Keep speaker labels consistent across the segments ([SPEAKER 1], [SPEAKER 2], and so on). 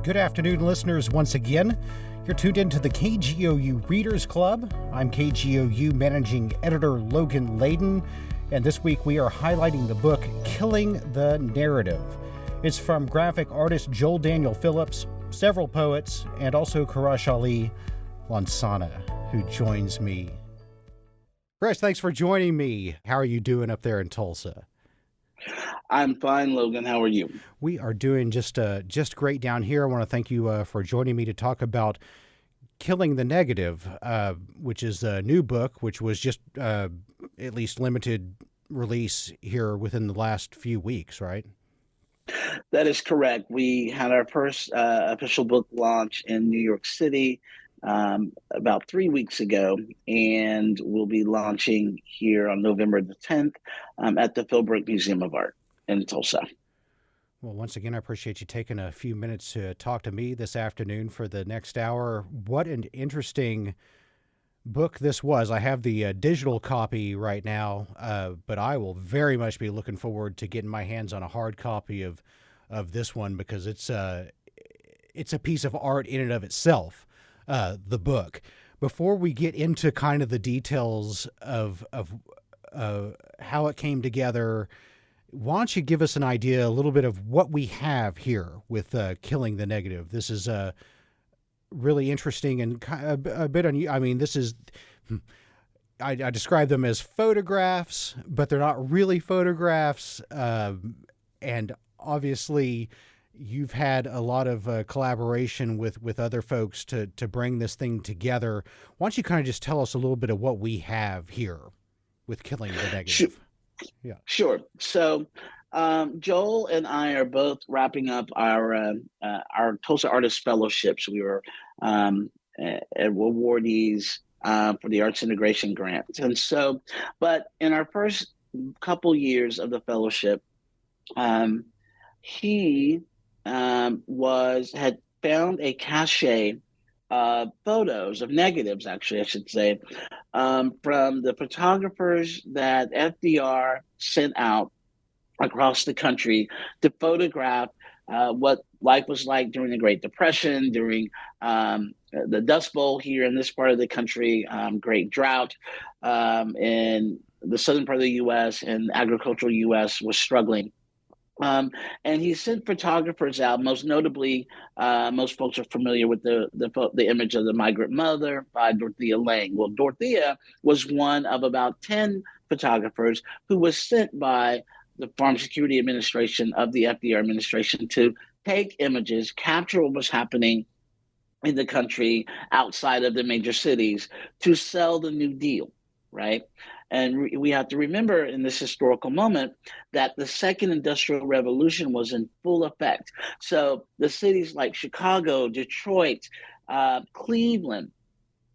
[SPEAKER 1] And good afternoon, listeners, once again. You're tuned into the KGOU Readers Club. I'm KGOU Managing Editor Logan Layden, and this week we are highlighting the book Killing the Narrative. It's from graphic artist Joel Daniel Phillips, several poets, and also Quraysh Ali Lansana, who joins me. Quraysh, thanks for joining me. How are you doing up there in Tulsa?
[SPEAKER 2] I'm fine, Logan. How are you?
[SPEAKER 1] We are doing just great down here. I want to thank you for joining me to talk about Killing the Negative, which is a new book, which was just at least limited release here within the last few weeks, right?
[SPEAKER 2] That is correct. We had our first official book launch in New York City about 3 weeks ago, and we'll be launching here on November the 10th at the Philbrook Museum of Art in Tulsa.
[SPEAKER 1] Well, once again, I appreciate you taking a few minutes to talk to me this afternoon for the next hour. What an interesting book this was. I have the digital copy right now, but I will very much be looking forward to getting my hands on a hard copy of this one, because it's a piece of art in and of itself, the book. Before we get into kind of the details of how it came together, why don't you give us an idea, a little bit of what we have here with Killing the Negative? This is really interesting and a bit unusual. I mean, this is, I describe them as photographs, but they're not really photographs. And obviously, you've had a lot of collaboration with other folks to bring this thing together. Why don't you kind of just tell us a little bit of what we have here with Killing the Negative? Yeah.
[SPEAKER 2] Sure. So Joel and I are both wrapping up our Tulsa Artist Fellowships. We were awardees for the Arts Integration Grant. And so, but in our first couple years of the fellowship, he had found a cache of photos, of negatives, actually, I should say, from the photographers that FDR sent out across the country to photograph what life was like during the Great Depression, during the Dust Bowl here in this part of the country, great drought in the southern part of the U.S., and the agricultural U.S. was struggling. And he sent photographers out. Most notably, most folks are familiar with the image of the migrant mother by Dorothea Lange. Well, Dorothea was one of about 10 photographers who was sent by the Farm Security Administration of the FDR administration to take images, capture what was happening in the country outside of the major cities, to sell the New Deal, right? And we have to remember in this historical moment that the second industrial revolution was in full effect. So the cities like Chicago, Detroit, Cleveland,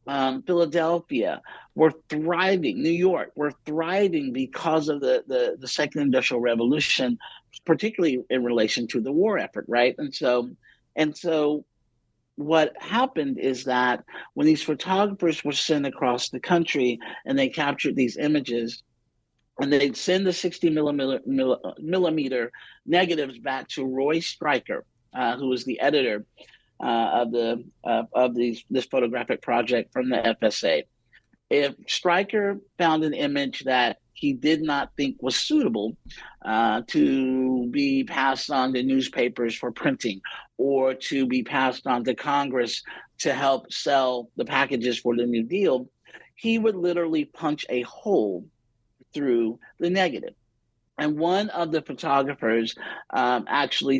[SPEAKER 2] Philadelphia were thriving. New York were thriving because of the second industrial revolution, particularly in relation to the war effort, right? And so what happened is that when these photographers were sent across the country and they captured these images, and they'd send the 60 millimeter negatives back to Roy Stryker, who was the editor of this photographic project from the FSA. If Stryker found an image that he did not think was suitable to be passed on to newspapers for printing, or to be passed on to Congress to help sell the packages for the New Deal, he would literally punch a hole through the negative. And one of the photographers actually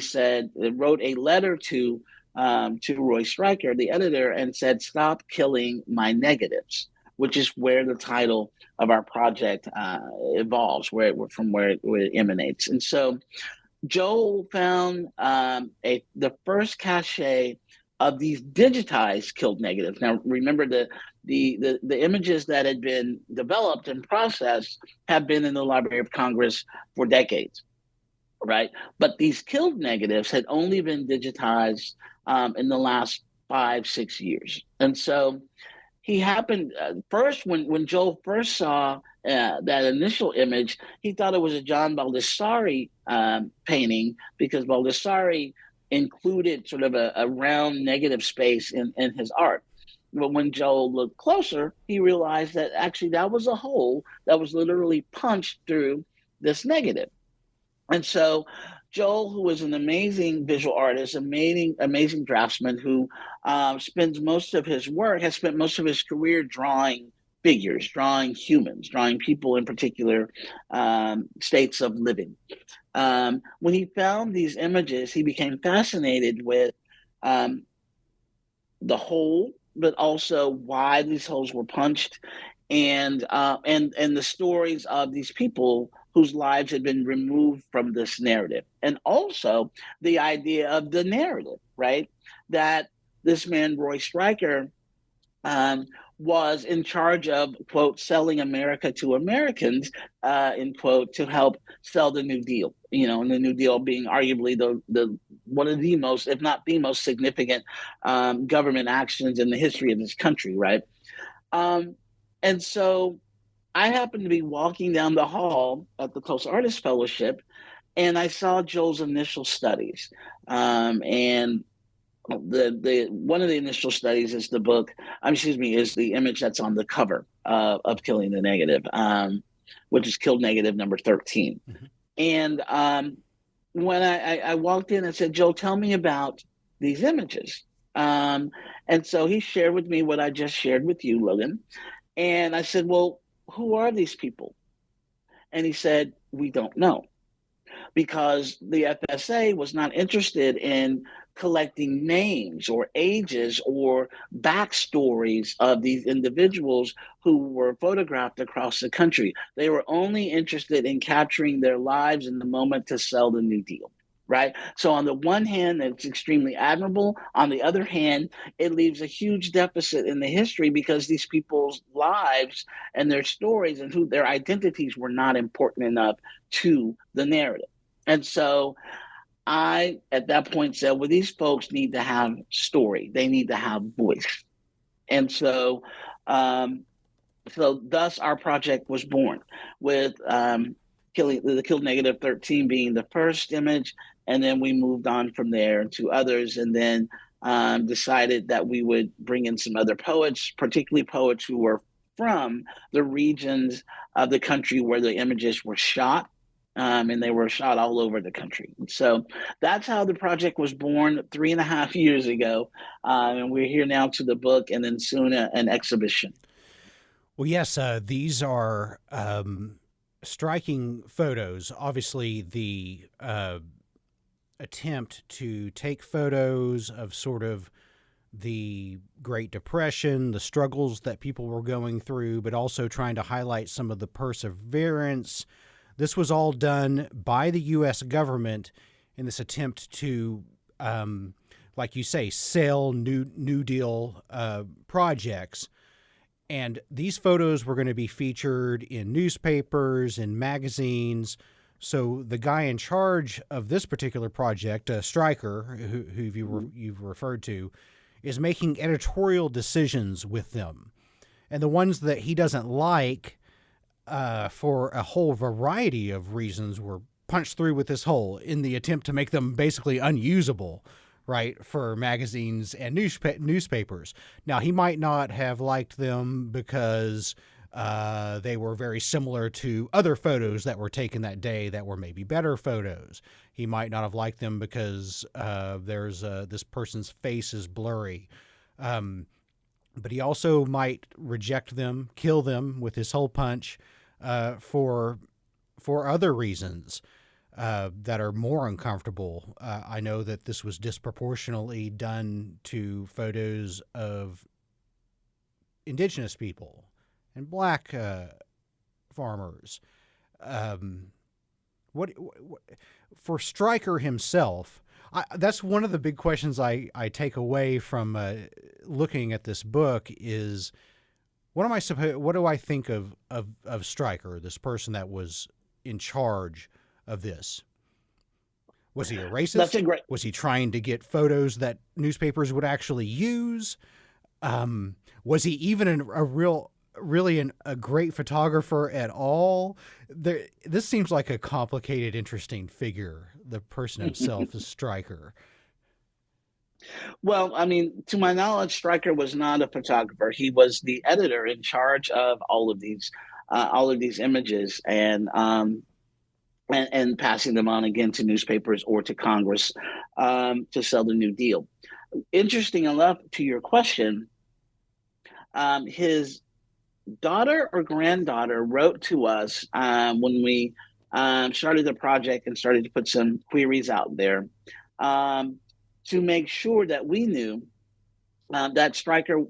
[SPEAKER 2] wrote a letter to Roy Stryker, the editor, and said, "Stop killing my negatives," which is where the title of our project evolves, from where it emanates. And so Joel found the first cache of these digitized killed negatives. Now, remember, the images that had been developed and processed have been in the Library of Congress for decades, right? But these killed negatives had only been digitized in the last 5-6 years. And so he happened first, when Joel first saw that initial image, he thought it was a John Baldessari painting, because Baldessari included sort of a round negative space in his art. But when Joel looked closer, he realized that actually that was a hole that was literally punched through this negative. And so Joel, who is an amazing visual artist, amazing draftsman, who spends most of his work, has spent most of his career drawing figures, drawing humans, drawing people in particular states of living. When he found these images, he became fascinated with um, the hole, but also why these holes were punched, and the stories of these people whose lives had been removed from this narrative, and also the idea of the narrative, right? That this man Roy Stryker um, was in charge of, quote, selling America to Americans, end quote, to help sell the New Deal. And the New Deal being arguably the one of the most, if not the most significant government actions in the history of this country, right? Um, and so I happened to be walking down the hall at the Coast Artist Fellowship, and I saw Joel's initial studies. And the one of the initial studies is the book, is the image that's on the cover of Killing the Negative, which is Killed Negative number 13. Mm-hmm. And when I walked in, I said, Joe, tell me about these images. And so he shared with me what I just shared with you, Logan. And I said, well, who are these people? And he said, we don't know, because the FSA was not interested in collecting names or ages or backstories of these individuals who were photographed across the country. They were only interested in capturing their lives in the moment to sell the New Deal. Right. So on the one hand, it's extremely admirable. On the other hand, it leaves a huge deficit in the history, because these people's lives and their stories and who their identities were not important enough to the narrative. And so I, at that point, said, well, these folks need to have story. They need to have voice. And so thus our project was born, with Killed Negative 13 being the first image. And then we moved on from there to others, and then decided that we would bring in some other poets, particularly poets who were from the regions of the country where the images were shot. And they were shot all over the country. So that's how the project was born 3.5 years ago. And we're here now to the book, and then soon an exhibition.
[SPEAKER 1] Well, yes, these are striking photos. Obviously, the attempt to take photos of sort of the Great Depression, the struggles that people were going through, but also trying to highlight some of the perseverance. This was all done by the U.S. government in this attempt to, like you say, sell New Deal projects. And these photos were going to be featured in newspapers and magazines. So the guy in charge of this particular project, Stryker, who you've referred to, is making editorial decisions with them. And the ones that he doesn't like, for a whole variety of reasons, were punched through with this hole in the attempt to make them basically unusable, right, for magazines and newspapers. Now, he might not have liked them because they were very similar to other photos that were taken that day that were maybe better photos. He might not have liked them because there's this person's face is blurry. But he also might reject them, kill them with his hole punch for other reasons that are more uncomfortable. I know that this was disproportionately done to photos of indigenous people and black farmers. What for Stryker himself? That's one of the big questions I take away from looking at this book is, what do I think of Stryker, this person that was in charge of this? Was he a racist? Was he trying to get photos that newspapers would actually use? Was he even really a great photographer at all? This seems like a complicated, interesting figure. The person himself is Stryker.
[SPEAKER 2] Well, I mean, to my knowledge, Stryker was not a photographer. He was the editor in charge of all of these images, and passing them on again to newspapers or to Congress to sell the New Deal. Interesting enough, to your question, his daughter or granddaughter wrote to us when we started the project and started to put some queries out there um, to make sure that we knew that Stryker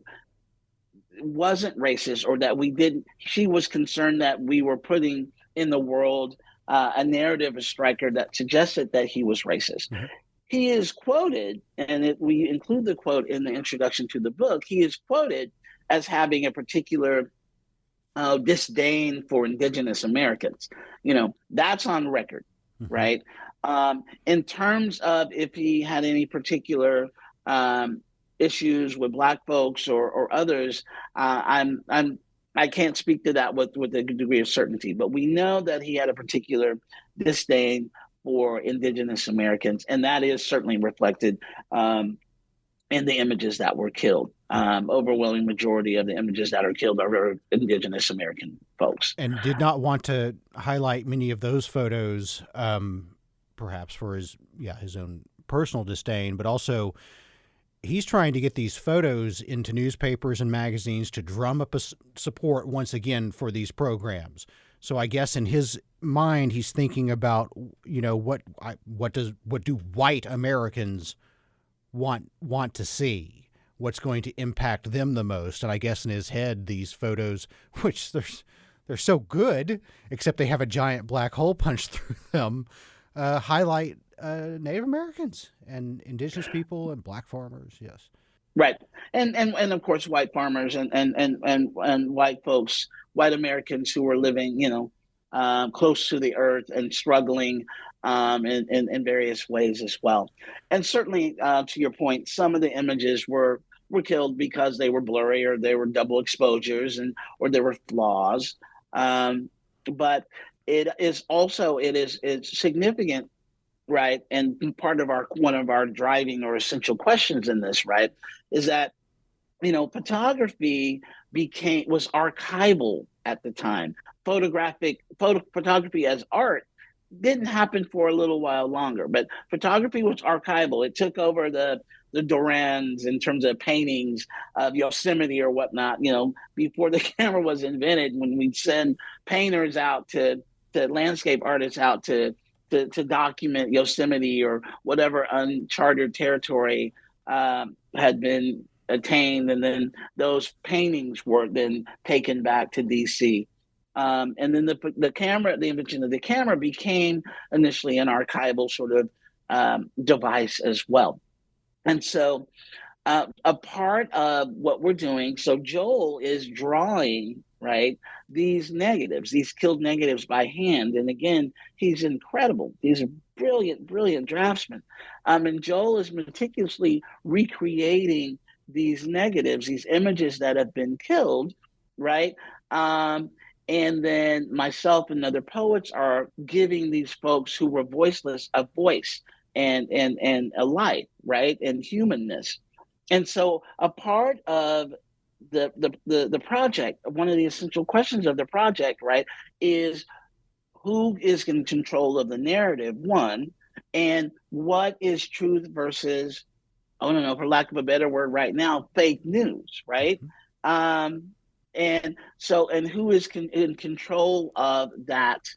[SPEAKER 2] wasn't racist, or that we didn't. She was concerned that we were putting in the world a narrative of Stryker that suggested that he was racist.
[SPEAKER 1] Mm-hmm.
[SPEAKER 2] He is quoted, and we include the quote in the introduction to the book. He is quoted as having a particular disdain for indigenous Americans. That's on record,
[SPEAKER 1] Mm-hmm.
[SPEAKER 2] right? In terms of if he had any particular issues with Black folks or others, I can't speak to that with a degree of certainty. But we know that he had a particular disdain for indigenous Americans, and that is certainly reflected in the images that were killed. Overwhelming majority of the images that are killed are indigenous American folks.
[SPEAKER 1] And did not want to highlight many of those photos, perhaps for his own personal disdain, but also he's trying to get these photos into newspapers and magazines to drum up a support once again for these programs. So I guess in his mind, he's thinking about, what do white Americans want to see? What's going to impact them the most? And I guess in his head, these photos, which they're so good, except they have a giant black hole punched through them, highlight Native Americans and indigenous people and Black farmers. Yes.
[SPEAKER 2] Right. And of course, white farmers and white folks, white Americans who were living, close to the earth and struggling in various ways as well. And certainly, to your point, some of the images were killed because they were blurry, or they were double exposures, or there were flaws. But it's significant, right? And part of one of our driving or essential questions in this, right, is that photography was archival at the time. Photography as art didn't happen for a little while longer, but photography was archival. It took over the Durans in terms of paintings of Yosemite or whatnot. Before the camera was invented, when we'd send painters out to landscape artists out to document Yosemite or whatever uncharted territory had been attained, and then those paintings were then taken back to DC. And then the invention of the camera became initially an archival sort of device as well. And so a part of what we're doing, so Joel is drawing, right, these killed negatives by hand. And again, he's incredible. He's a brilliant draftsman. And Joel is meticulously recreating these negatives, these images that have been killed, right? And then myself and other poets are giving these folks who were voiceless a voice and a life, right, and humanness. And so a part of the project, one of the essential questions of the project, right, is who is in control of the narrative, one, and what is truth versus, I don't know, for lack of a better word right now, fake news, right? And who is in control of that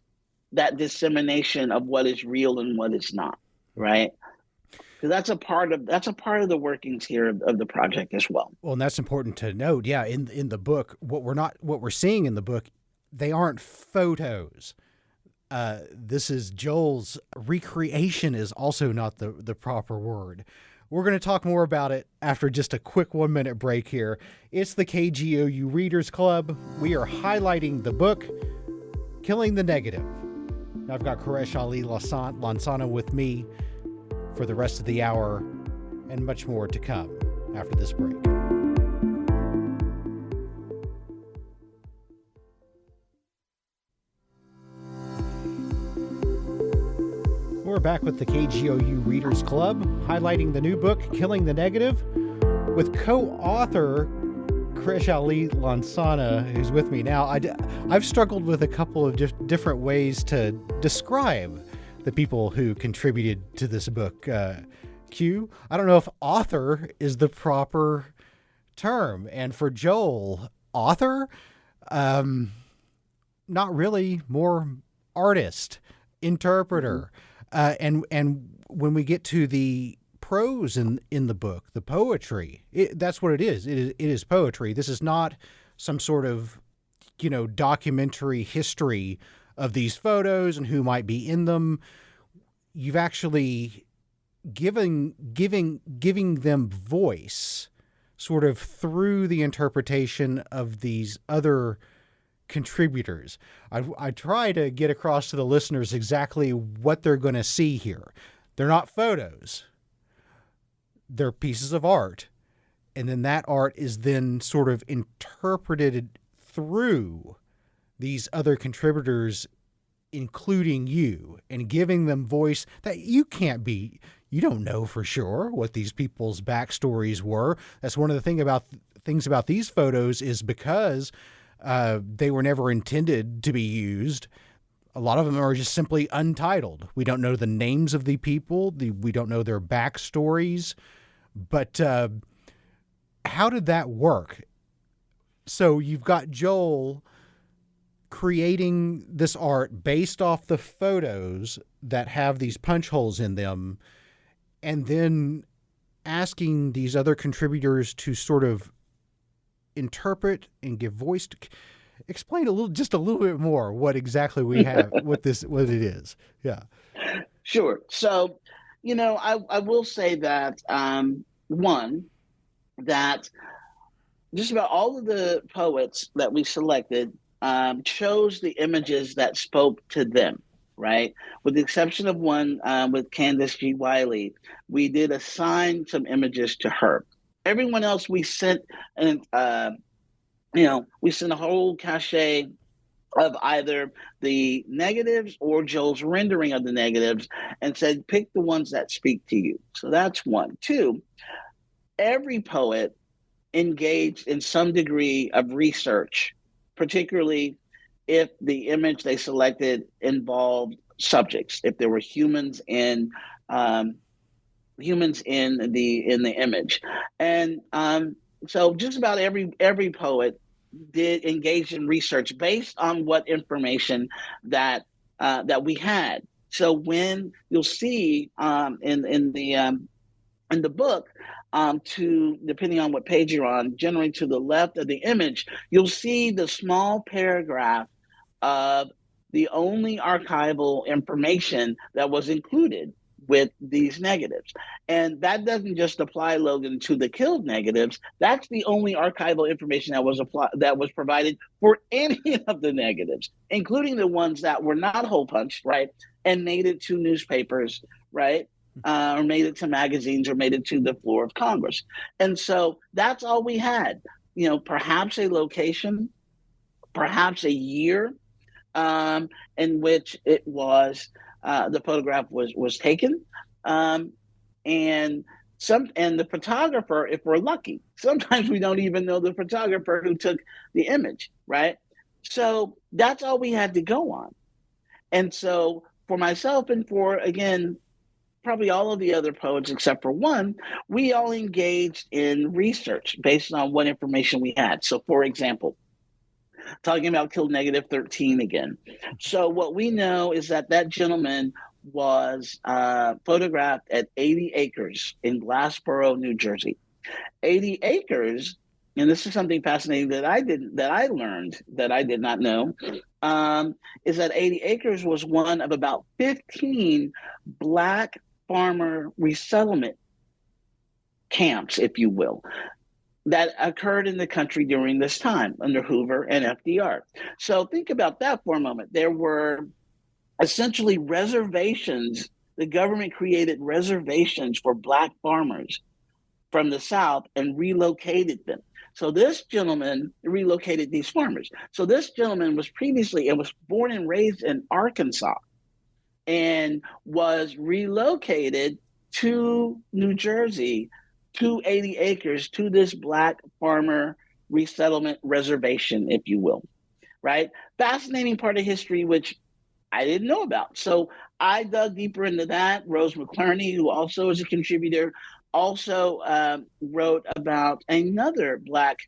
[SPEAKER 2] dissemination of what is real and what is not, right? Because that's a part of the workings here of the project as well.
[SPEAKER 1] Well, and that's important to note. Yeah, in the book, what we're seeing in the book, they aren't photos. This is Joel's recreation is also not the proper word. We're going to talk more about it after just a quick 1-minute break here. It's the KGOU Readers Club. We are highlighting the book, Killing the Negative. I've got Quraysh Ali Lansana with me for the rest of the hour, and much more to come after this break. We're hour back with the KGOU Readers Club, highlighting the new book, Killing the Negative, with co-author Quraysh Ali Lansana, who's with me now. I've struggled with a couple of different ways to describe the people who contributed to this book. Q, I don't know if author is the proper term. And for Joel, author? Not really, more artist, interpreter. And when we get to the prose in the book, the poetry, that's what it is. It is poetry. This is not some sort of, documentary history of these photos and who might be in them. You've actually giving them voice sort of through the interpretation of these other contributors. I try to get across to the listeners exactly what they're going to see here. They're not photos. They're pieces of art. And then that art is then sort of interpreted through these other contributors, including you, and giving them voice that you don't know for sure what these people's backstories were. That's one of the things about these photos is because they were never intended to be used. A lot of them are just simply untitled. We don't know the names of the people. We don't know their backstories. But how did that work? So you've got Joel creating this art based off the photos that have these punch holes in them, and then asking these other contributors to sort of interpret and give voice to. Explain just a little bit more what exactly we have, what it is. Yeah.
[SPEAKER 2] Sure. So, I will say that, one, that just about all of the poets that we selected chose the images that spoke to them, right? With the exception of one, with Candace G. Wiley, we did assign some images to her. Everyone else we sent, and we sent a whole cache of either the negatives or Joel's rendering of the negatives, and said, pick the ones that speak to you. So that's one. Two, every poet engaged in some degree of research, particularly if the image they selected involved subjects, if there were humans in the image. And so just about every poet did engage in research based on what information that we had. So when you'll see in the book, depending on what page you're on, generally to the left of the image, you'll see the small paragraph of the only archival information that was included with these negatives. And that doesn't just apply, Logan, to the killed negatives. That's the only archival information that was provided for any of the negatives, including the ones that were not hole punched, right, and made it to newspapers, right, or made it to magazines, or made it to the floor of Congress. And so that's all we had. Perhaps a location, perhaps a year in which it was the photograph was taken, and the photographer, if we're lucky. Sometimes we don't even know the photographer who took the image, right? So that's all we had to go on. And so for myself and for, again, probably all of the other poets except for one, we all engaged in research based on what information we had. So, for example, talking about Killed Negative 13 again. So what we know is that gentleman was photographed at 80 acres in Glassboro, New Jersey. 80 acres, and this is something fascinating that I learned that I did not know, is that 80 acres was one of about 15 Black farmer resettlement camps, if you will, that occurred in the country during this time under Hoover and FDR. So think about that for a moment. There were essentially reservations. The government created reservations for Black farmers from the South and relocated them. So this gentleman relocated these farmers. So this gentleman was born and raised in Arkansas. and was relocated to New Jersey, to 80 acres, to this Black farmer resettlement reservation, if you will, right? Fascinating part of history, which I didn't know about. So I dug deeper into that. Rose McClerney, who also is a contributor, also wrote about another Black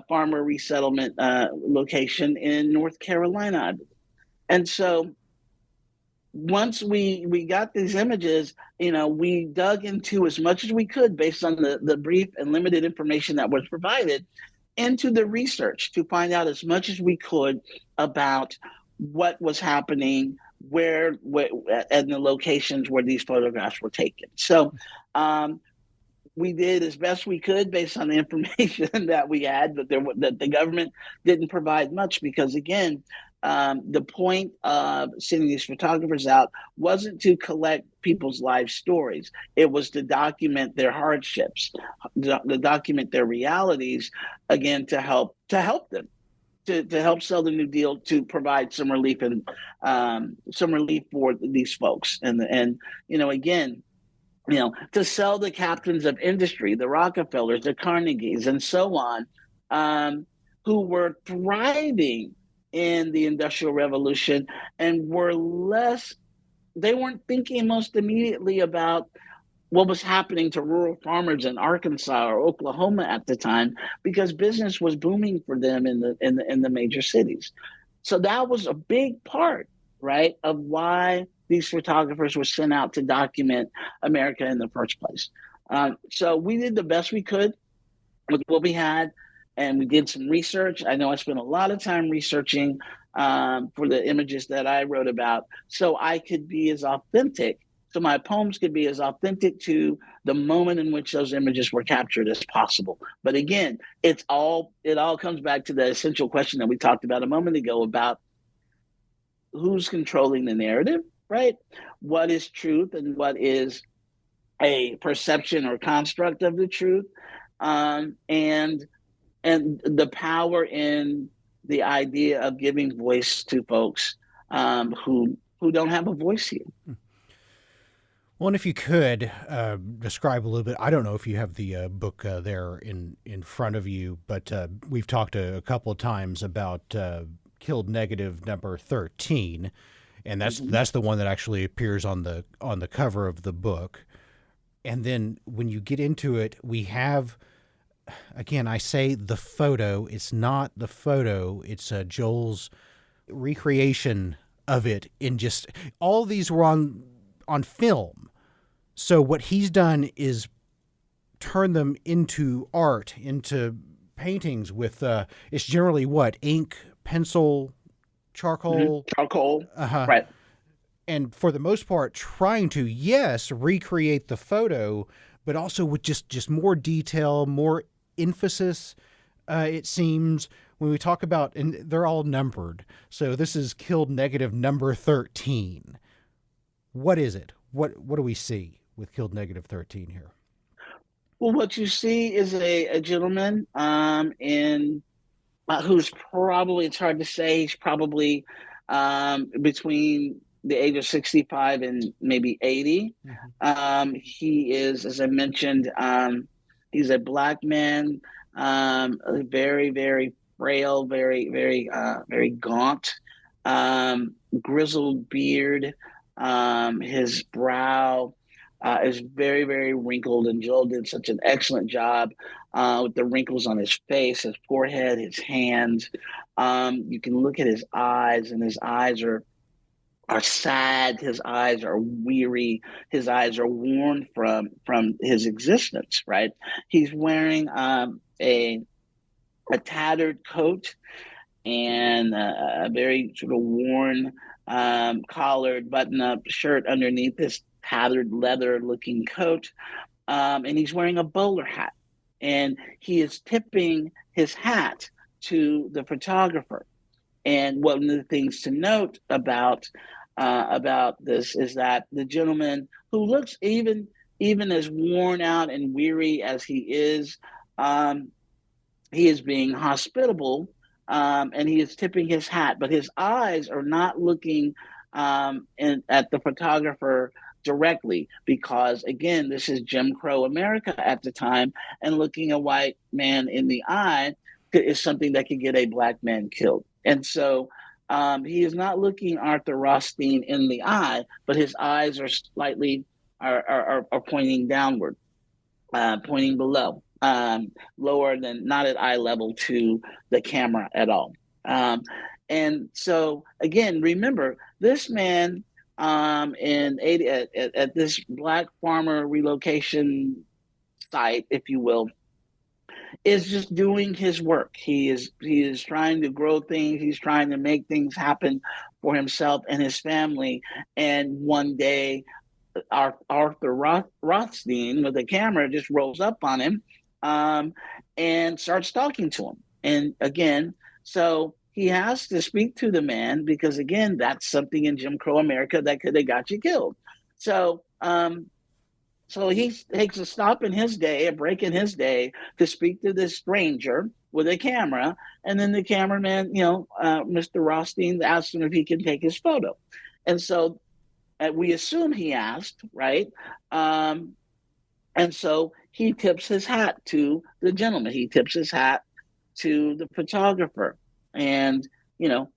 [SPEAKER 2] farmer resettlement location in North Carolina. And so once we got these images, we dug into as much as we could based on the brief and limited information that was provided into the research to find out as much as we could about what was happening, where and the locations where these photographs were taken. So we did as best we could based on the information that we had, but that the government didn't provide much because, again, the point of sending these photographers out wasn't to collect people's life stories. It was to document their hardships, to document their realities, again, to help them, to help sell the New Deal, to provide some relief and some relief for these folks, and again, to sell the captains of industry, the Rockefellers, the Carnegies, and so on, who were thriving in the Industrial Revolution and they weren't thinking most immediately about what was happening to rural farmers in Arkansas or Oklahoma at the time, because business was booming for them in the major cities. So that was a big part, right, of why these photographers were sent out to document America in the first place. So we did the best we could with what we had, and we did some research. I know I spent a lot of time researching for the images that I wrote about, so I could be as authentic, so my poems could be as authentic to the moment in which those images were captured as possible. But again, it all comes back to the essential question that we talked about a moment ago about who's controlling the narrative, right? What is truth and what is a perception or construct of the truth, and the power in the idea of giving voice to folks who don't have a voice here.
[SPEAKER 1] Well, and if you could describe a little bit, I don't know if you have the book there in front of you, but we've talked a couple of times about Killed Negative number 13, and that's the one that actually appears on the cover of the book. And then when you get into it, we have, again, I say the photo. It's not the photo. It's Joel's recreation of it. In just all these were on film. So what he's done is turn them into art, into paintings with it's generally what, ink, pencil, charcoal,
[SPEAKER 2] charcoal,
[SPEAKER 1] right? And for the most part, trying to recreate the photo, but also with just more detail, more emphasis. It seems when we talk about, and they're all numbered. So this is Killed Negative number 13. What is it? What do we see with Killed Negative 13 here?
[SPEAKER 2] Well, what you see is a gentleman who's probably, it's hard to say, he's probably between the age of 65 and maybe 80. Mm-hmm. He is, as I mentioned, he's a Black man, very, very frail, very, very, very gaunt, grizzled beard. His brow is very, very wrinkled, and Joel did such an excellent job with the wrinkles on his face, his forehead, his hands. You can look at his eyes, and his eyes are sad. His eyes are weary. His eyes are worn from his existence. Right? He's wearing a tattered coat and a very sort of worn collared button-up shirt underneath this tattered leather-looking coat, and he's wearing a bowler hat, and he is tipping his hat to the photographer. And one of the things to note about this is that the gentleman, who looks even as worn out and weary as he is being hospitable, and he is tipping his hat, but his eyes are not looking and at the photographer directly, because again, this is Jim Crow America at the time, and looking a white man in the eye is something that could get a black man killed. And so he is not looking Arthur Rothstein in the eye, but his eyes are slightly are pointing downward, pointing below, lower than, not at eye level to the camera at all. And so again, remember this man in 80 at this black farmer relocation site, if you will, is just doing his work. He is trying to grow things. He's trying to make things happen for himself and his family. And one day, Arthur Rothstein with a camera just rolls up on him, and starts talking to him. And again, so he has to speak to the man, because again, that's something in Jim Crow America that could have got you killed. So so he takes a stop in his day, a break in his day, to speak to this stranger with a camera. And then the cameraman, Mr. Rothstein, asks him if he can take his photo. And so we assume he asked, right? And so he tips his hat to the gentleman. He tips his hat to the photographer, and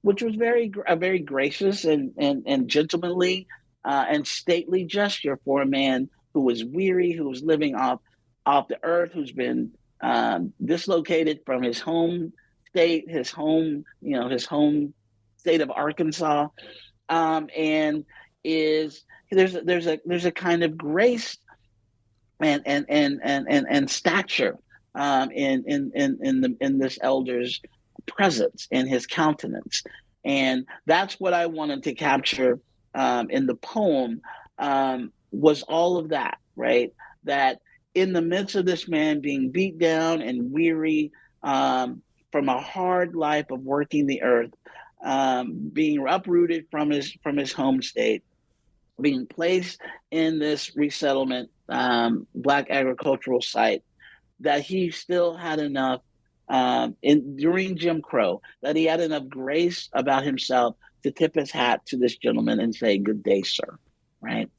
[SPEAKER 2] which was a very gracious and gentlemanly and stately gesture for a man who was weary, who was living off the earth, who's been dislocated from his home state, his home state of Arkansas, and there's a kind of grace and stature in this elder's presence, in his countenance. And that's what I wanted to capture in the poem, was all of that, right? That in the midst of this man being beat down and weary from a hard life of working the earth, being uprooted from his home state, being placed in this resettlement black agricultural site, that he still had enough during Jim Crow, that he had enough grace about himself to tip his hat to this gentleman and say, "Good day, sir." Right?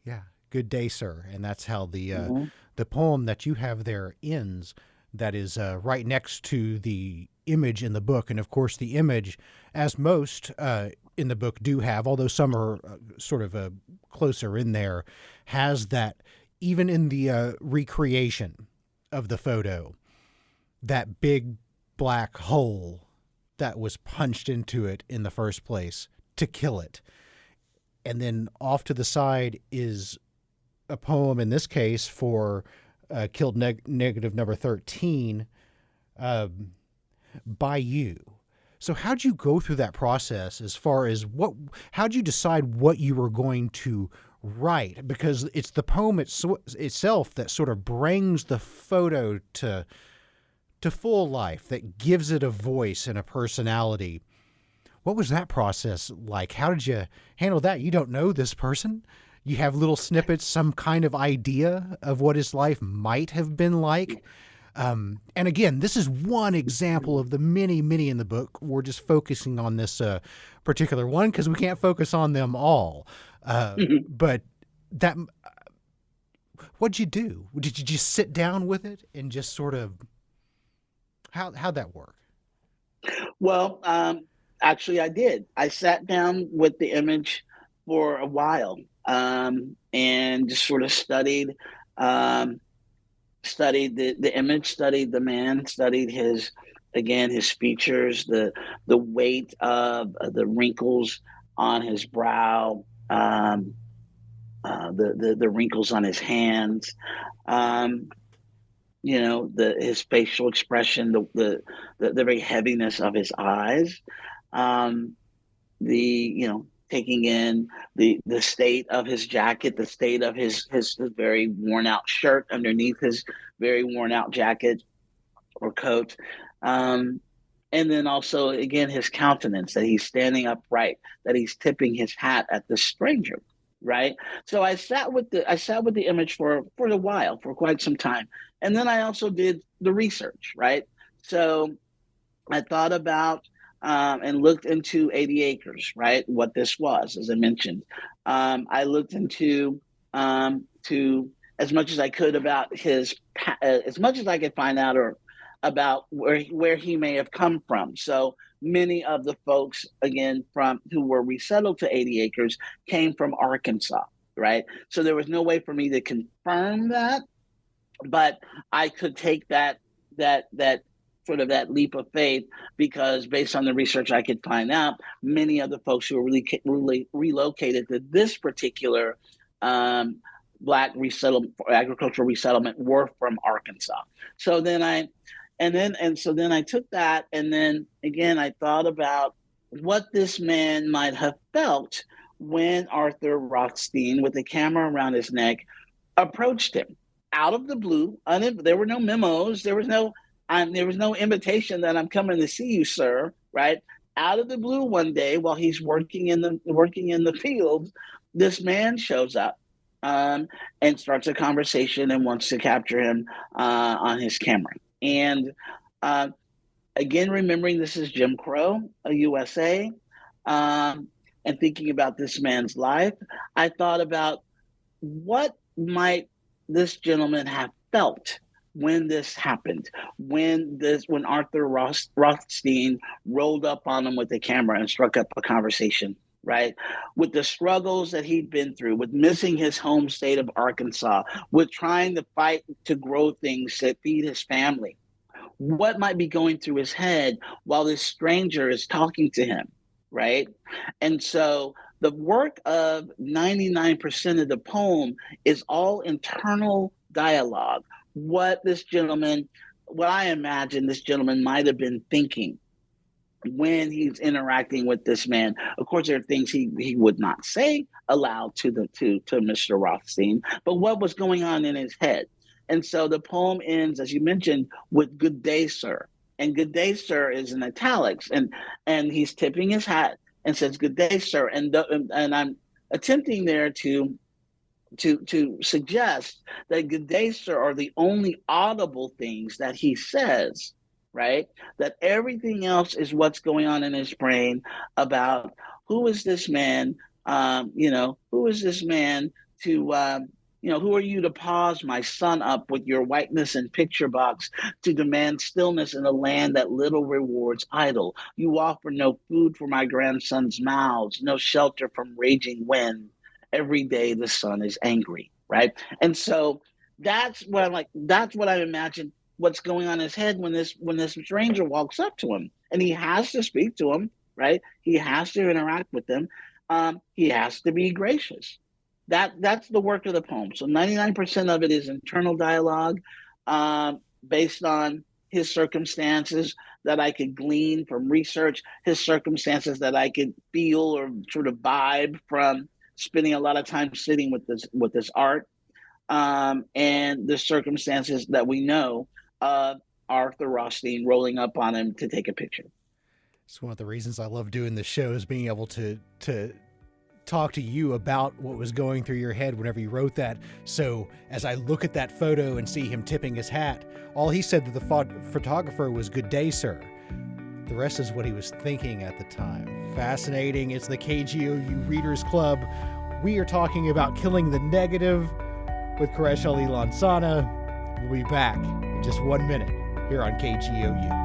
[SPEAKER 1] Yeah. Good day, sir. And that's how
[SPEAKER 2] Mm-hmm.
[SPEAKER 1] the poem that you have there ends. That is right next to the image in the book, and of course the image, as most in the book do have, although some are sort of closer in there, has that even in the recreation of the photo, that big black hole that was punched into it in the first place to kill it. And then off to the side is a poem, in this case, for killed negative number 13 by you. So how'd you go through that process as far as how'd you decide what you were going to write? Because it's the poem itself that sort of brings the photo to full life, that gives it a voice and a personality. What was that process like? How did you handle that? You don't know this person. You have little snippets, some kind of idea of what his life might have been like. And again, this is one example of the many, many in the book. We're just focusing on this particular one because we can't focus on them all. But that, what'd you do? Did you just sit down with it and just sort of, how'd that work?
[SPEAKER 2] Well, actually, I did. I sat down with the image for a while, and just sort of studied the image, studied the man, studied his features, the weight of the wrinkles on his brow, the wrinkles on his hands, his facial expression, the very heaviness of his eyes, taking in the state of his jacket, the state of his very worn out shirt underneath his very worn out jacket or coat. And then also, again, his countenance, that he's standing upright, that he's tipping his hat at the stranger, right? So I sat with the image for a while, for quite some time. And then I also did the research, right? So I thought about and looked into 80 acres, right? What this was, as I mentioned. I looked into to as much as I could about as much as I could find out or about where he may have come from. So many of the folks, again, from who were resettled to 80 acres came from Arkansas, right? So there was no way for me to confirm that, but I could take that sort of that leap of faith, because based on the research I could find out, many of the folks who were really relocated to this particular Black resettlement, agricultural resettlement, were from Arkansas. So then I took that, and then again I thought about what this man might have felt when Arthur Rothstein, with a camera around his neck, approached him out of the blue. There were no memos. There was no invitation that I'm coming to see you, sir. Right? Out of the blue, one day while he's working in the field, this man shows up and starts a conversation and wants to capture him on his camera. And again, remembering this is Jim Crow, USA, and thinking about this man's life, I thought about what might this gentleman have felt when this happened, when Arthur Rothstein rolled up on him with the camera and struck up a conversation, right? With the struggles that he'd been through, with missing his home state of Arkansas, with trying to fight to grow things that feed his family. What might be going through his head while this stranger is talking to him, right? And so the work of 99% of the poem is all internal dialogue. What I imagine this gentleman might have been thinking when he's interacting with this man. Of course, there are things he would not say aloud to Mr. Rothstein, but what was going on in his head. And so the poem ends, as you mentioned, with "Good day, sir." And "Good day, sir" is in italics, and he's tipping his hat and says, "Good day, sir." And I'm attempting there to suggest that "Good day, sir" are the only audible things that he says, right? That everything else is what's going on in his brain about who is this man, who is this man to, who are you to pause my son up with your whiteness and picture box to demand stillness in a land that little rewards idle? You offer no food for my grandson's mouths, no shelter from raging wind. Every day the sun is angry, right? And so that's what I imagine what's going on in his head when this stranger walks up to him, and he has to speak to him, right? He has to interact with them. He has to be gracious. That's the work of the poem. So 99% of it is internal dialogue, based on his circumstances that I could glean from research, his circumstances that I could feel or sort of vibe from spending a lot of time sitting with this art, and the circumstances that we know of Arthur Rothstein rolling up on him to take a picture.
[SPEAKER 1] It's one of the reasons I love doing this show, is being able to talk to you about what was going through your head whenever you wrote that. So as I look at that photo and see him tipping his hat, all he said to the photographer was "Good day, sir." The rest is what he was thinking at the time. Fascinating. It's the KGOU Readers Club. We are talking about Killing the Negative with Quraysh Ali Lansana. We'll be back in just 1 minute here on KGOU.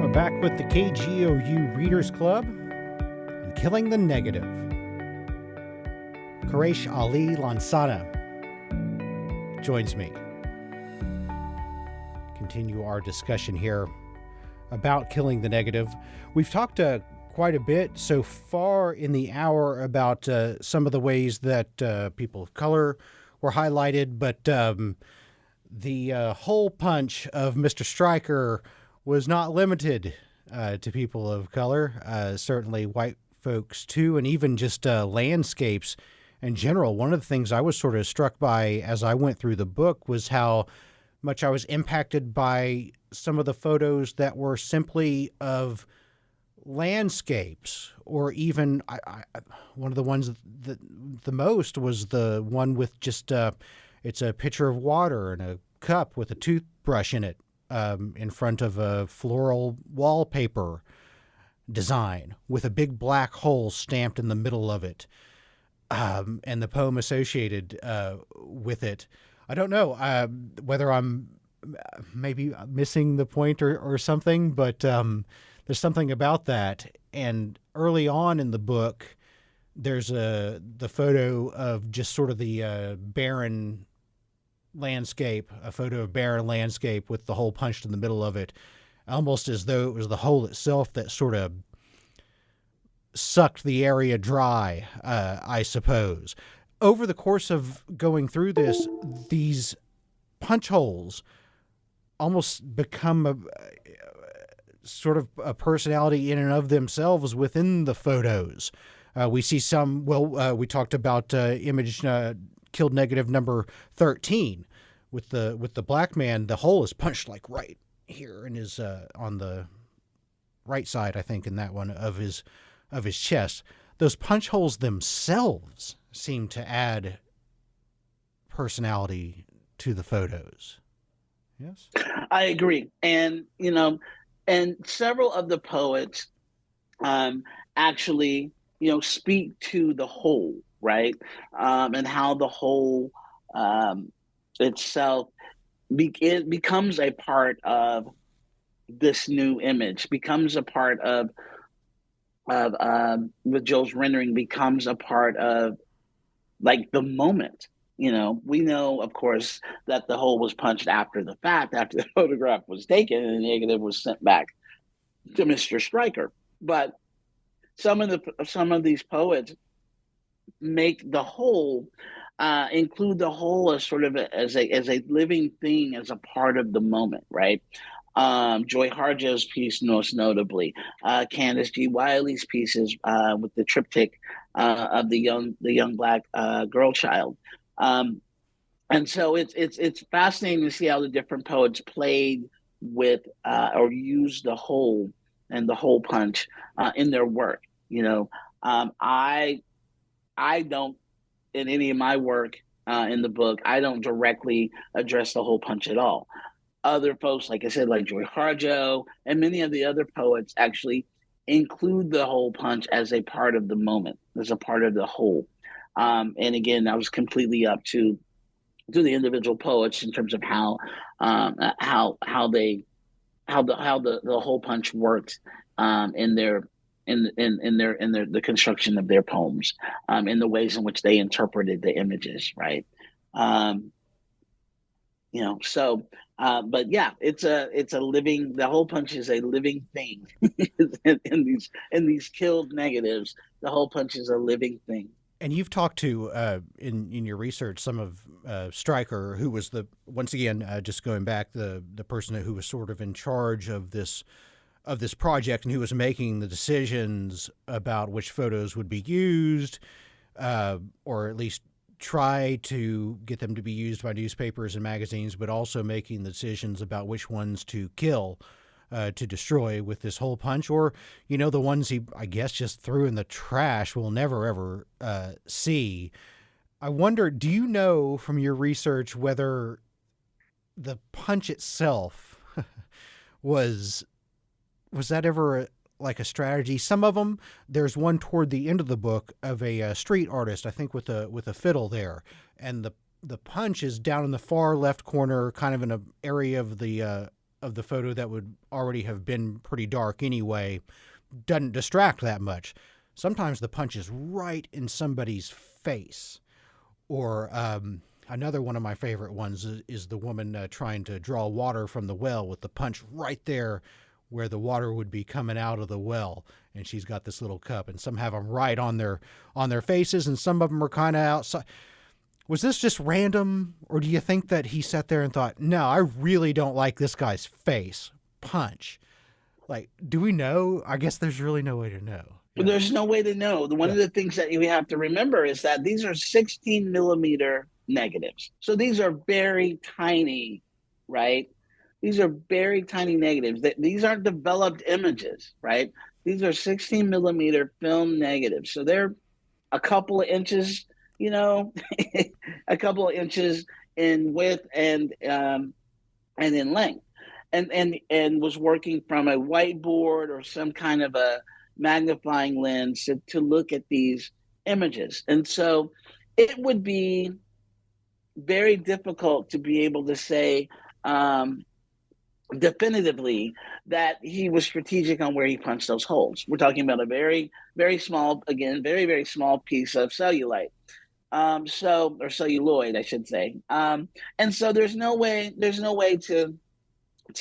[SPEAKER 1] We're back with the KGOU Readers Club and Killing the Negative. Quraysh Ali Lansana joins me. Continue our discussion here about Killing the Negative. We've talked quite a bit so far in the hour about some of the ways that people of color were highlighted, but the hole punch of Mr. Stryker was not limited to people of color, certainly white folks too, and even just landscapes in general. One of the things I was sort of struck by as I went through the book was how much I was impacted by some of the photos that were simply of landscapes, or even one of the ones that the most was the one with just it's a pitcher of water and a cup with a toothbrush in it, in front of a floral wallpaper design with a big black hole stamped in the middle of it, and the poem associated with it. I don't know whether I'm maybe missing the point or something, but there's something about that. And early on in the book, there's the photo of just sort of the barren landscape, a photo of barren landscape with the hole punched in the middle of it, almost as though it was the hole itself that sort of sucked the area dry, I suppose. Over the course of going through this, these punch holes almost become a sort of a personality in and of themselves within the photos. We see some, we talked about image killed negative number 13 with the black man. The hole is punched like right here in his on the right side, I think, in that one of his chest. Those punch holes themselves seem to add personality to the photos. Yes,
[SPEAKER 2] I agree. And, and several of the poets actually, speak to the whole, right? And how the whole itself it becomes a part of this new image, becomes a part of with Joel's rendering, becomes a part of like the moment. We know, of course, that the hole was punched after the fact, after the photograph was taken and the negative was sent back to Mr. Stryker. But some of these poets make the whole, include the whole as sort of as a living thing, as a part of the moment, right? Joy Harjo's piece, most notably, Candace G. Wiley's pieces with the triptych of the young black girl child. And so it's fascinating to see how the different poets played with or used the hole and the hole punch in their work. I don't, in any of my work in the book, I don't directly address the hole punch at all. Other folks, like I said, like Joy Harjo and many of the other poets, actually include the hole punch as a part of the moment, as a part of the whole. And again, that was completely up to the individual poets in terms of how the hole punch worked in the construction of their poems, in the ways in which they interpreted the images, right? But yeah, it's a living. The hole punch is a living thing. in these killed negatives, the hole punch is a living thing.
[SPEAKER 1] And you've talked to in your research some of Stryker, who was once again just going back, the person who was sort of in charge of this project and who was making the decisions about which photos would be used, or at least try to get them to be used by newspapers and magazines, but also making the decisions about which ones to kill, to destroy with this hole punch, or, the ones he, I guess, just threw in the trash we'll never, ever see. I wonder, do you know from your research whether the punch itself was that ever like a strategy? Some of them, there's one toward the end of the book of a street artist, I think with a fiddle there, and the punch is down in the far left corner, kind of in an area of the photo that would already have been pretty dark anyway, doesn't distract that much. Sometimes the punch is right in somebody's face. Or another one of my favorite ones is the woman trying to draw water from the well with the punch right there where the water would be coming out of the well, and she's got this little cup, and some have them right on their faces, and some of them are kind of outside. Was this just random, or do you think that he sat there and thought, no, I really don't like this guy's face? Punch. Like, do we know? I guess there's really no way to know.
[SPEAKER 2] But there's no way to know. One of the things that you have to remember is that these are 16 millimeter negatives. So these are very tiny, right? These are very tiny negatives. These aren't developed images, right? These are 16 millimeter film negatives. So they're a couple of inches, you know, a couple of inches in width and in length, and was working from a whiteboard or some kind of a magnifying lens to look at these images. And so it would be very difficult to be able to say definitively that he was strategic on where he punched those holes. We're talking about a very, very small, again, very, very small piece of cellulite. Or celluloid, I should say. And so there's no way to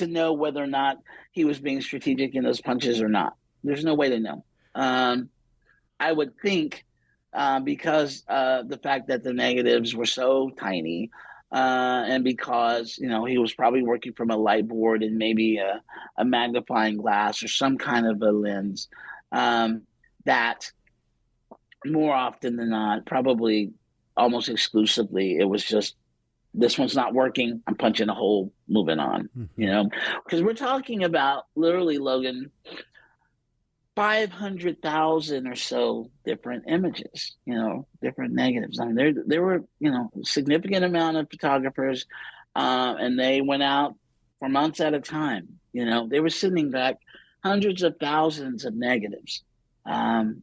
[SPEAKER 2] know whether or not he was being strategic in those punches or not. There's no way to know. I would think because the fact that the negatives were so tiny, and because he was probably working from a light board and maybe a magnifying glass or some kind of a lens, that more often than not, probably almost exclusively, it was just, this one's not working, I'm punching a hole, moving on. Because we're talking about literally, Logan, 500,000 or so different images, different negatives. I mean, there were, a significant amount of photographers, and they went out for months at a time. They were sending back hundreds of thousands of negatives, of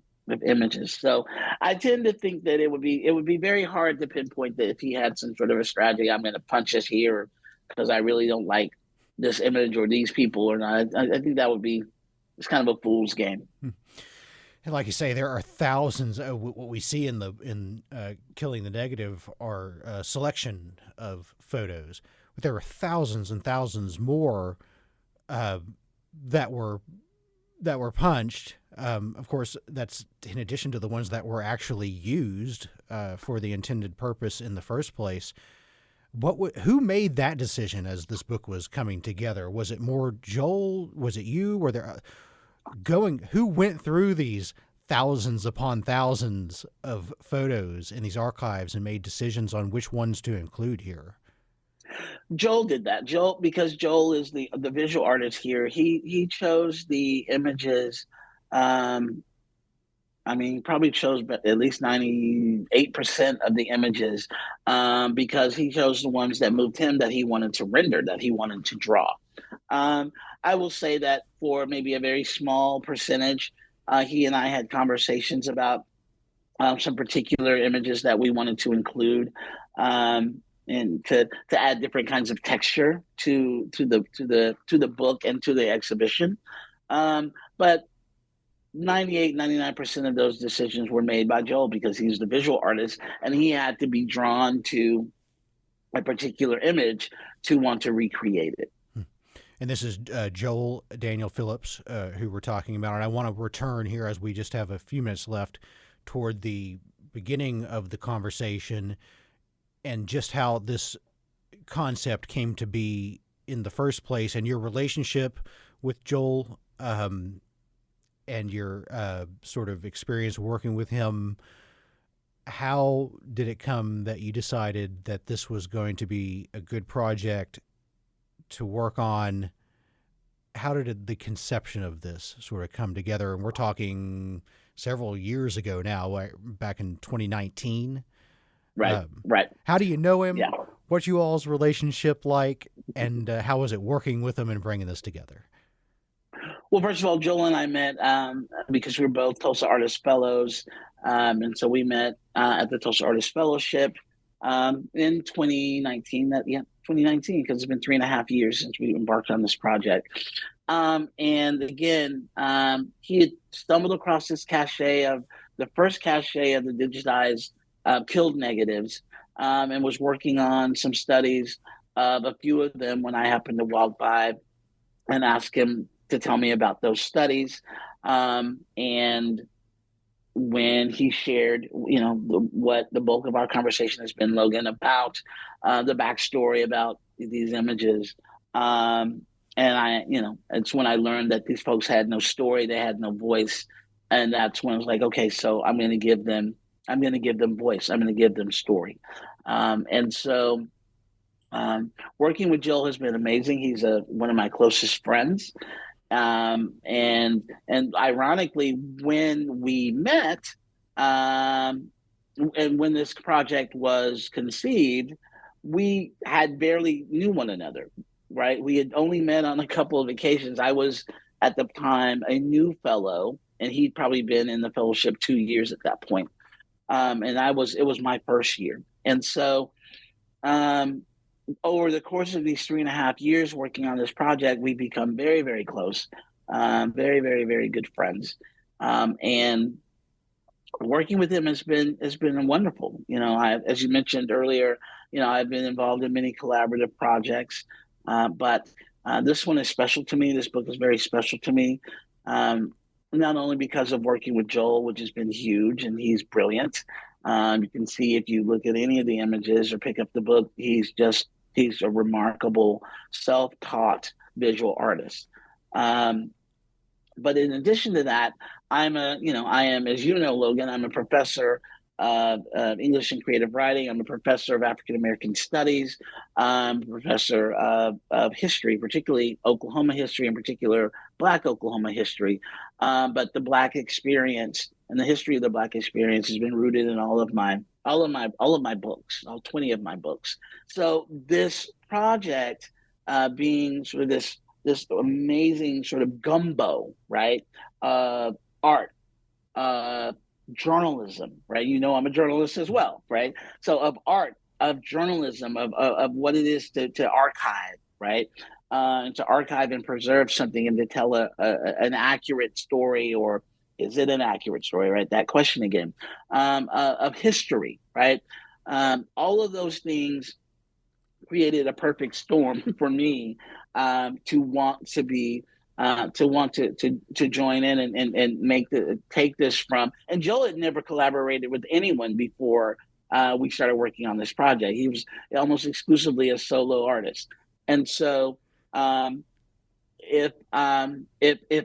[SPEAKER 2] images. So I tend to think that it would be very hard to pinpoint that if he had some sort of a strategy, I'm going to punch this here because I really don't like this image or these people or not. I think that would be, it's kind of a fool's game.
[SPEAKER 1] And like you say, there are thousands. What we see in Killing the Negative are a selection of photos, but there are thousands and thousands more that were punched. Of course, that's in addition to the ones that were actually used for the intended purpose in the first place. Who made that decision as this book was coming together? Was it more Joel? Was it you? Were there who went through these thousands upon thousands of photos in these archives and made decisions on which ones to include here?
[SPEAKER 2] Joel did that. Because Joel is the visual artist here. He chose the images. Probably chose at least 98% of the images, because he chose the ones that moved him, that he wanted to render, that he wanted to draw. I will say that for maybe a very small percentage, he and I had conversations about some particular images that we wanted to include, and to add different kinds of texture to the book and to the exhibition. But 99% of those decisions were made by Joel, because he's the visual artist and he had to be drawn to a particular image to want to recreate it.
[SPEAKER 1] And this is Joel Daniel Phillips, who we're talking about. And I want to return here, as we just have a few minutes left, toward the beginning of the conversation and just how this concept came to be in the first place, and your relationship with Joel, and your sort of experience working with him. How did it come that you decided that this was going to be a good project to work on? How did the conception of this sort of come together? And we're talking several years ago now, back in 2019.
[SPEAKER 2] Right.
[SPEAKER 1] How do you know him?
[SPEAKER 2] Yeah.
[SPEAKER 1] What's you all's relationship like? And how was it working with him and bringing this together?
[SPEAKER 2] Well, first of all, Joel and I met because we were both Tulsa Artist Fellows. And so we met at the Tulsa Artist Fellowship in 2019. 2019, because it's been 3.5 years since we embarked on this project. And again, he had stumbled across this the first cache of the digitized killed negatives, and was working on some studies of a few of them when I happened to walk by and ask him to tell me about those studies. And when he shared, what the bulk of our conversation has been, Logan, about the backstory about these images. And it's when I learned that these folks had no story, they had no voice. And that's when I was like, okay, so I'm going to give them voice. I'm going to give them story. And so working with Joel has been amazing. He's one of my closest friends. And ironically, when we met, and when this project was conceived, we had barely knew one another, right? We had only met on a couple of occasions. I was at the time a new fellow, and he'd probably been in the fellowship 2 years at that point. And it was my first year. And so, um, over the course of these 3.5 years working on this project, we become very, very close, very, very, very good friends. And working with him has been wonderful. As you mentioned earlier, I've been involved in many collaborative projects, but this one is special to me. This book is very special to me, not only because of working with Joel, which has been huge, and he's brilliant. You can see if you look at any of the images or pick up the book, he's a remarkable self-taught visual artist. But in addition to that, I am, as you know, Logan, I'm a professor of English and creative writing. I'm a professor of African American studies. I'm a professor of history, particularly Oklahoma history, in particular Black Oklahoma history. But the Black experience and the history of the Black experience has been rooted in all of my books, all 20 of my books. So this project, being sort of this amazing sort of gumbo, right? Art, journalism, right? I'm a journalist as well, right? So of art, of journalism, of what it is to archive, right? And to archive and preserve something and to tell an accurate story, or is it an accurate story, right? That question again, of history, right? All of those things created a perfect storm for me, to want to join in and take this from. And Joel had never collaborated with anyone before we started working on this project. He was almost exclusively a solo artist, and so if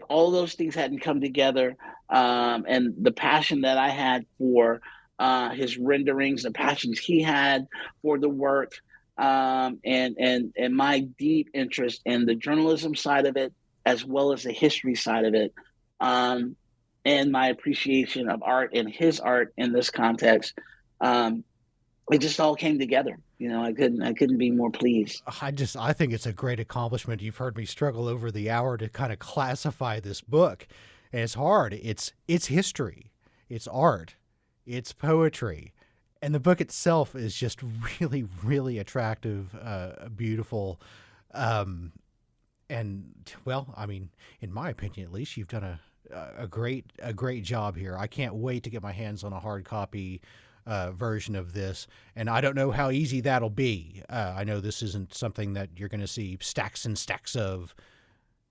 [SPEAKER 2] all those things hadn't come together, and the passion that I had for his renderings, the passions he had for the work, and my deep interest in the journalism side of it, as well as the history side of it, and my appreciation of art and his art in this context, it just all came together. I couldn't be more pleased.
[SPEAKER 1] I think it's a great accomplishment. You've heard me struggle over the hour to kind of classify this book, and it's hard. It's history, it's art, it's poetry. And the book itself is just really, really attractive, beautiful. And well, I mean, in my opinion, at least, you've done a great job here. I can't wait to get my hands on a hard copy version of this. And I don't know how easy that'll be. I know this isn't something that you're going to see stacks and stacks of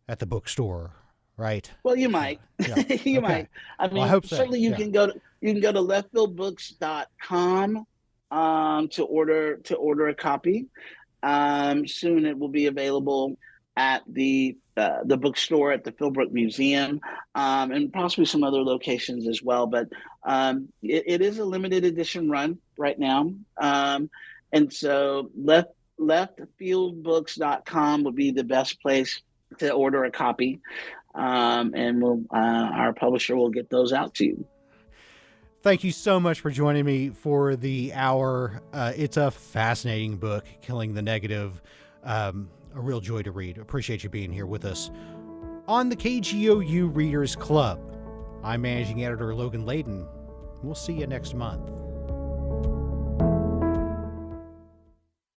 [SPEAKER 1] at the bookstore, right?
[SPEAKER 2] Well, you might.
[SPEAKER 1] Yeah.
[SPEAKER 2] You
[SPEAKER 1] Okay.
[SPEAKER 2] might. I mean,
[SPEAKER 1] Well, I hope so.
[SPEAKER 2] certainly you can go to leftfieldbooks.com to order a copy. Soon it will be available at the bookstore at the Philbrook Museum, and possibly some other locations as well. But it is a limited edition run right now, and so leftfieldbooks.com would be the best place to order a copy, and our publisher will get those out to you.
[SPEAKER 1] Thank you so much for joining me for the hour. It's a fascinating book, Killing the Negative. A real joy to read. Appreciate you being here with us on the KGOU Readers Club. I'm Managing Editor Logan Layden. We'll see you next month.